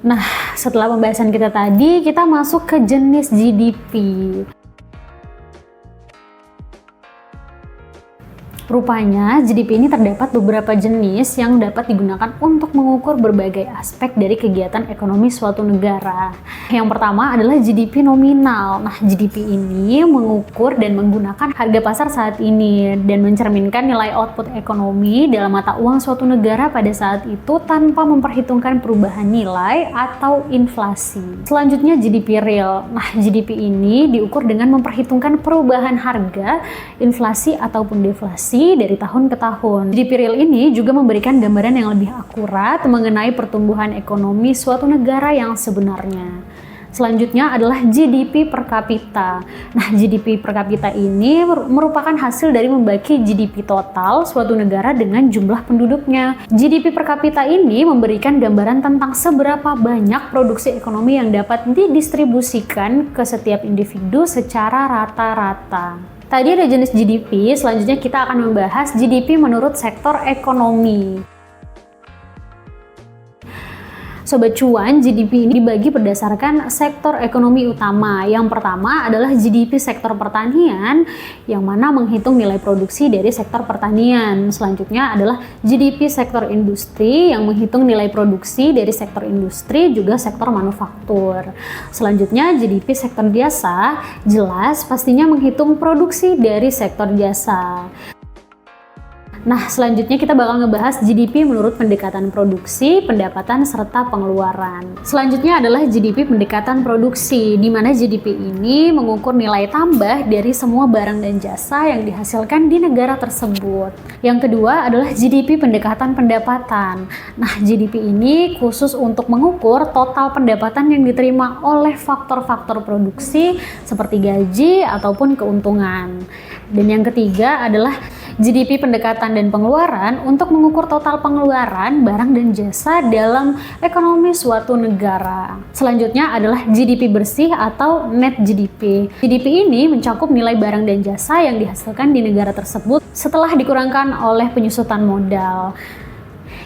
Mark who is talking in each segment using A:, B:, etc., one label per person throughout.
A: Nah, setelah pembahasan kita tadi, kita masuk ke jenis GDP. Rupanya, GDP ini terdapat beberapa jenis yang dapat digunakan untuk mengukur berbagai aspek dari kegiatan ekonomi suatu negara. Yang pertama adalah GDP nominal. Nah, GDP ini mengukur dan menggunakan harga pasar saat ini dan mencerminkan nilai output ekonomi dalam mata uang suatu negara pada saat itu tanpa memperhitungkan perubahan nilai atau inflasi. Selanjutnya GDP real. Nah, GDP ini diukur dengan memperhitungkan perubahan harga, inflasi ataupun deflasi dari tahun ke tahun. GDP real ini juga memberikan gambaran yang lebih akurat mengenai pertumbuhan ekonomi suatu negara yang sebenarnya. Selanjutnya adalah GDP per kapita. Nah, GDP per kapita ini merupakan hasil dari membagi GDP total suatu negara dengan jumlah penduduknya. GDP per kapita ini memberikan gambaran tentang seberapa banyak produksi ekonomi yang dapat didistribusikan ke setiap individu secara rata-rata. Tadi ada jenis GDP, selanjutnya kita akan membahas GDP menurut sektor ekonomi. Sobat Cuan, GDP ini dibagi berdasarkan sektor ekonomi utama. Yang pertama adalah GDP sektor pertanian, yang mana menghitung nilai produksi dari sektor pertanian. Selanjutnya adalah GDP sektor industri, yang menghitung nilai produksi dari sektor industri, juga sektor manufaktur. Selanjutnya GDP sektor jasa, jelas pastinya menghitung produksi dari sektor jasa. Nah, selanjutnya kita bakal ngebahas GDP menurut pendekatan produksi, pendapatan, serta pengeluaran. Selanjutnya adalah GDP pendekatan produksi, di mana GDP ini mengukur nilai tambah dari semua barang dan jasa yang dihasilkan di negara tersebut. Yang kedua adalah GDP pendekatan pendapatan. Nah, GDP ini khusus untuk mengukur total pendapatan yang diterima oleh faktor-faktor produksi seperti gaji ataupun keuntungan. Dan yang ketiga adalah GDP pendekatan dan pengeluaran untuk mengukur total pengeluaran barang dan jasa dalam ekonomi suatu negara. Selanjutnya adalah GDP bersih atau net GDP. GDP ini mencakup nilai barang dan jasa yang dihasilkan di negara tersebut setelah dikurangkan oleh penyusutan modal.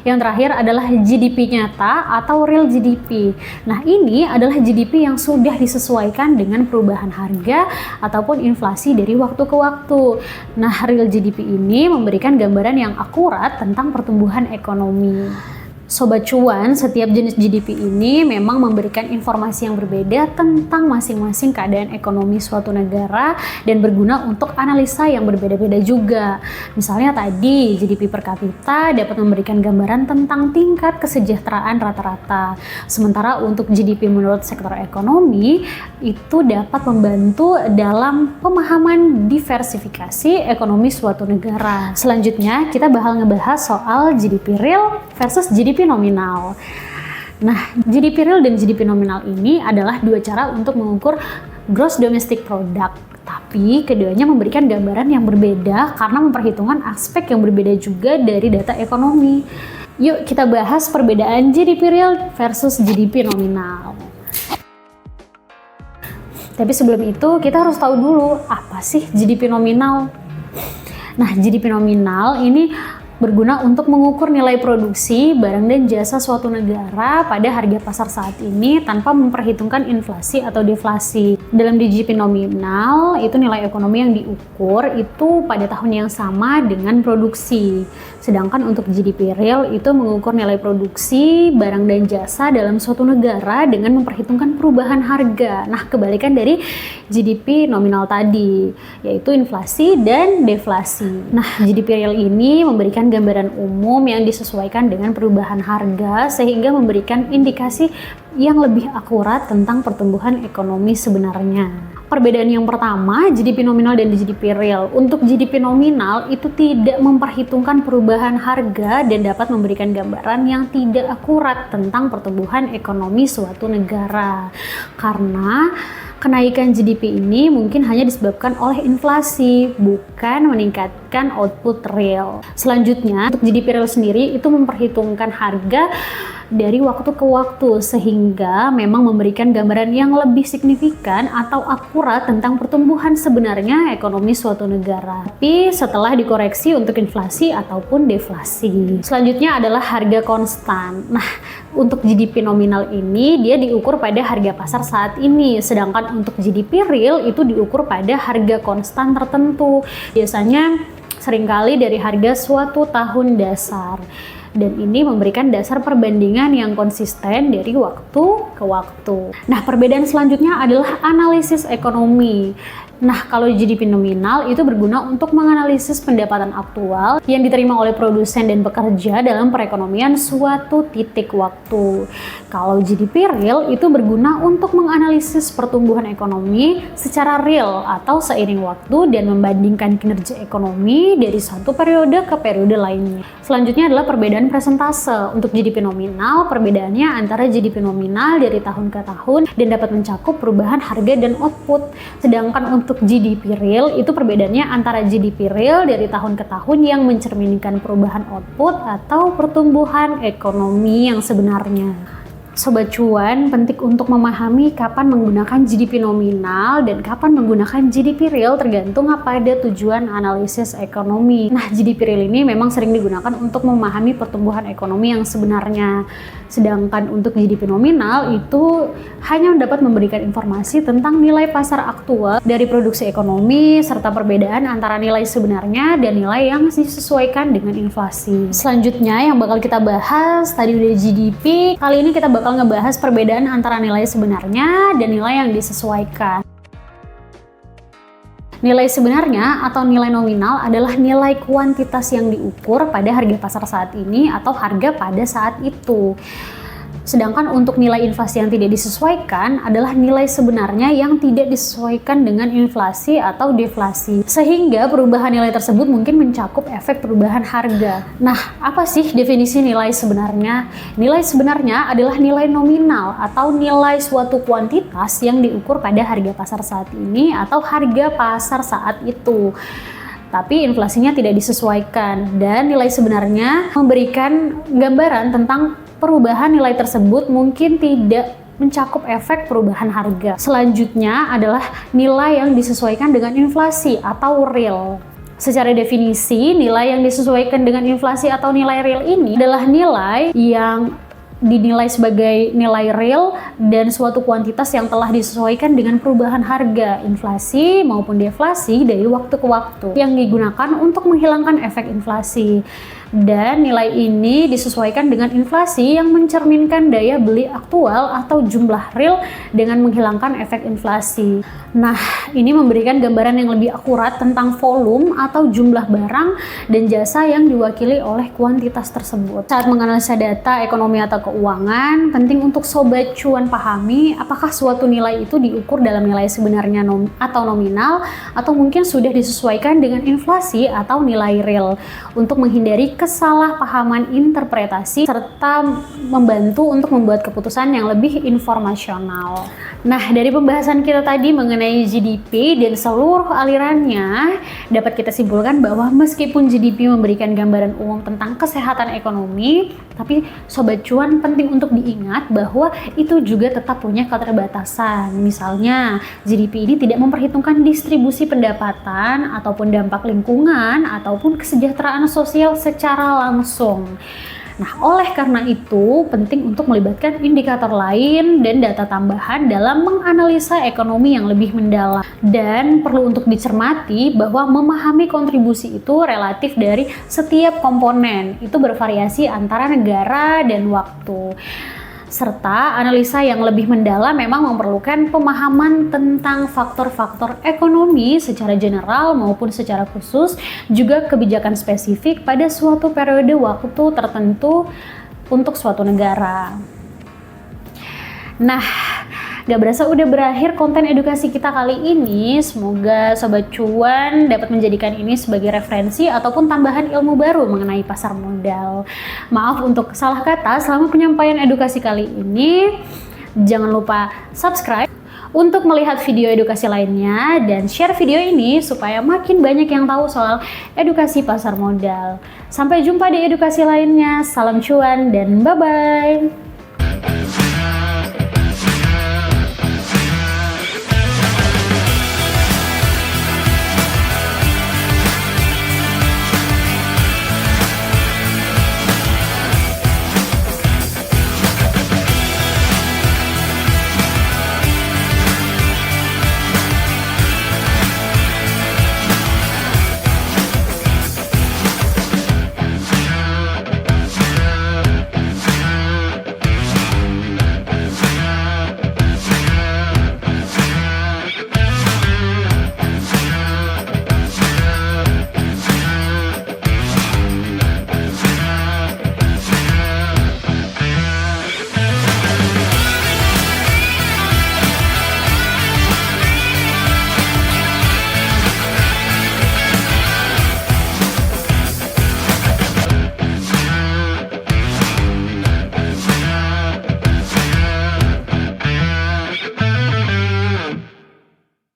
A: Yang terakhir adalah GDP nyata atau real GDP. Nah, ini adalah GDP yang sudah disesuaikan dengan perubahan harga ataupun inflasi dari waktu ke waktu. Nah, real GDP ini memberikan gambaran yang akurat tentang pertumbuhan ekonomi. Sobat Cuan, setiap jenis GDP ini memang memberikan informasi yang berbeda tentang masing-masing keadaan ekonomi suatu negara dan berguna untuk analisa yang berbeda-beda juga. Misalnya tadi, GDP per kapita dapat memberikan gambaran tentang tingkat kesejahteraan rata-rata. Sementara untuk GDP menurut sektor ekonomi, itu dapat membantu dalam pemahaman diversifikasi ekonomi suatu negara. Selanjutnya, kita bakal ngebahas soal GDP real versus GDP nominal. Nah, GDP real dan GDP nominal ini adalah dua cara untuk mengukur gross domestic product. Tapi keduanya memberikan gambaran yang berbeda karena memperhitungkan aspek yang berbeda juga dari data ekonomi. Yuk kita bahas perbedaan GDP real versus GDP nominal. Tapi sebelum itu kita harus tahu dulu apa sih GDP nominal. Nah, GDP nominal ini berguna untuk mengukur nilai produksi barang dan jasa suatu negara pada harga pasar saat ini tanpa memperhitungkan inflasi atau deflasi. Dalam GDP nominal, itu nilai ekonomi yang diukur itu pada tahun yang sama dengan produksi. Sedangkan untuk GDP real itu mengukur nilai produksi barang dan jasa dalam suatu negara dengan memperhitungkan perubahan harga. Nah, kebalikan dari GDP nominal tadi, yaitu inflasi dan deflasi. Nah, GDP real ini memberikan gambaran umum yang disesuaikan dengan perubahan harga sehingga memberikan indikasi yang lebih akurat tentang pertumbuhan ekonomi sebenarnya. Perbedaan yang pertama, GDP nominal dan GDP real. Untuk GDP nominal itu tidak memperhitungkan perubahan harga dan dapat memberikan gambaran yang tidak akurat tentang pertumbuhan ekonomi suatu negara. Karena kenaikan GDP ini mungkin hanya disebabkan oleh inflasi, bukan meningkatkan output real. Selanjutnya, untuk GDP real sendiri itu memperhitungkan harga dari waktu ke waktu sehingga memang memberikan gambaran yang lebih signifikan atau akurat akurat tentang pertumbuhan sebenarnya ekonomi suatu negara. Tapi setelah dikoreksi untuk inflasi ataupun deflasi. Selanjutnya adalah harga konstan. Nah, untuk GDP nominal ini dia diukur pada harga pasar saat ini, sedangkan untuk GDP real itu diukur pada harga konstan tertentu. Biasanya seringkali dari harga suatu tahun dasar. Dan ini memberikan dasar perbandingan yang konsisten dari waktu ke waktu. Nah, perbedaan selanjutnya adalah analisis ekonomi. Nah, kalau GDP nominal itu berguna untuk menganalisis pendapatan aktual yang diterima oleh produsen dan pekerja dalam perekonomian suatu titik waktu. Kalau GDP real itu berguna untuk menganalisis pertumbuhan ekonomi secara real atau seiring waktu dan membandingkan kinerja ekonomi dari satu periode ke periode lainnya. Selanjutnya adalah perbedaan persentase. Untuk GDP nominal, perbedaannya antara GDP nominal dari tahun ke tahun dan dapat mencakup perubahan harga dan output. Sedangkan untuk GDP real itu perbedaannya antara GDP real dari tahun ke tahun yang mencerminkan perubahan output atau pertumbuhan ekonomi yang sebenarnya. Sobat cuan, penting untuk memahami kapan menggunakan GDP nominal dan kapan menggunakan GDP real tergantung pada tujuan analisis ekonomi. Nah, GDP real ini memang sering digunakan untuk memahami pertumbuhan ekonomi yang sebenarnya. Sedangkan untuk GDP nominal itu hanya dapat memberikan informasi tentang nilai pasar aktual dari produksi ekonomi serta perbedaan antara nilai sebenarnya dan nilai yang disesuaikan dengan inflasi. Selanjutnya yang bakal kita bahas tadi udah GDP, kali ini kita bakal ngebahas perbedaan antara nilai sebenarnya dan nilai yang disesuaikan. Nilai sebenarnya atau nilai nominal adalah nilai kuantitas yang diukur pada harga pasar saat ini atau harga pada saat itu. Sedangkan untuk nilai inflasi yang tidak disesuaikan adalah nilai sebenarnya yang tidak disesuaikan dengan inflasi atau deflasi. Sehingga perubahan nilai tersebut mungkin mencakup efek perubahan harga. Nah, apa sih definisi nilai sebenarnya? Nilai sebenarnya adalah nilai nominal atau nilai suatu kuantitas yang diukur pada harga pasar saat ini atau harga pasar saat itu. Tapi inflasinya tidak disesuaikan dan nilai sebenarnya memberikan gambaran tentang perubahan nilai tersebut mungkin tidak mencakup efek perubahan harga. Selanjutnya adalah nilai yang disesuaikan dengan inflasi atau real. Secara definisi, nilai yang disesuaikan dengan inflasi atau nilai real ini adalah nilai yang dinilai sebagai nilai real dan suatu kuantitas yang telah disesuaikan dengan perubahan harga, inflasi maupun deflasi dari waktu ke waktu yang digunakan untuk menghilangkan efek inflasi. Dan nilai ini disesuaikan dengan inflasi yang mencerminkan daya beli aktual atau jumlah real dengan menghilangkan efek inflasi. Nah, ini memberikan gambaran yang lebih akurat tentang volume atau jumlah barang dan jasa yang diwakili oleh kuantitas tersebut. Saat menganalisa data ekonomi atau keuangan, penting untuk sobat cuan pahami apakah suatu nilai itu diukur dalam nilai sebenarnya atau nominal atau mungkin sudah disesuaikan dengan inflasi atau nilai real untuk menghindari kesalahpahaman interpretasi serta membantu untuk membuat keputusan yang lebih informasional. Nah, dari pembahasan kita tadi mengenai GDP dan seluruh alirannya, dapat kita simpulkan bahwa meskipun GDP memberikan gambaran umum tentang kesehatan ekonomi, tapi sobat cuan penting untuk diingat bahwa itu juga tetap punya keterbatasan. Misalnya, GDP ini tidak memperhitungkan distribusi pendapatan ataupun dampak lingkungan ataupun kesejahteraan sosial secara langsung. Nah, oleh karena itu penting untuk melibatkan indikator lain dan data tambahan dalam menganalisa ekonomi yang lebih mendalam. Dan perlu untuk dicermati bahwa memahami kontribusi itu relatif dari setiap komponen. Itu bervariasi antara negara dan waktu. Serta analisa yang lebih mendalam memang memerlukan pemahaman tentang faktor-faktor ekonomi secara general maupun secara khusus, juga kebijakan spesifik pada suatu periode waktu tertentu untuk suatu negara. Nah, gak berasa udah berakhir konten edukasi kita kali ini. Semoga sobat cuan dapat menjadikan ini sebagai referensi ataupun tambahan ilmu baru mengenai pasar modal. Maaf untuk salah kata selama penyampaian edukasi kali ini. Jangan lupa subscribe untuk melihat video edukasi lainnya dan share video ini supaya makin banyak yang tahu soal edukasi pasar modal. Sampai jumpa di edukasi lainnya. Salam cuan dan bye-bye.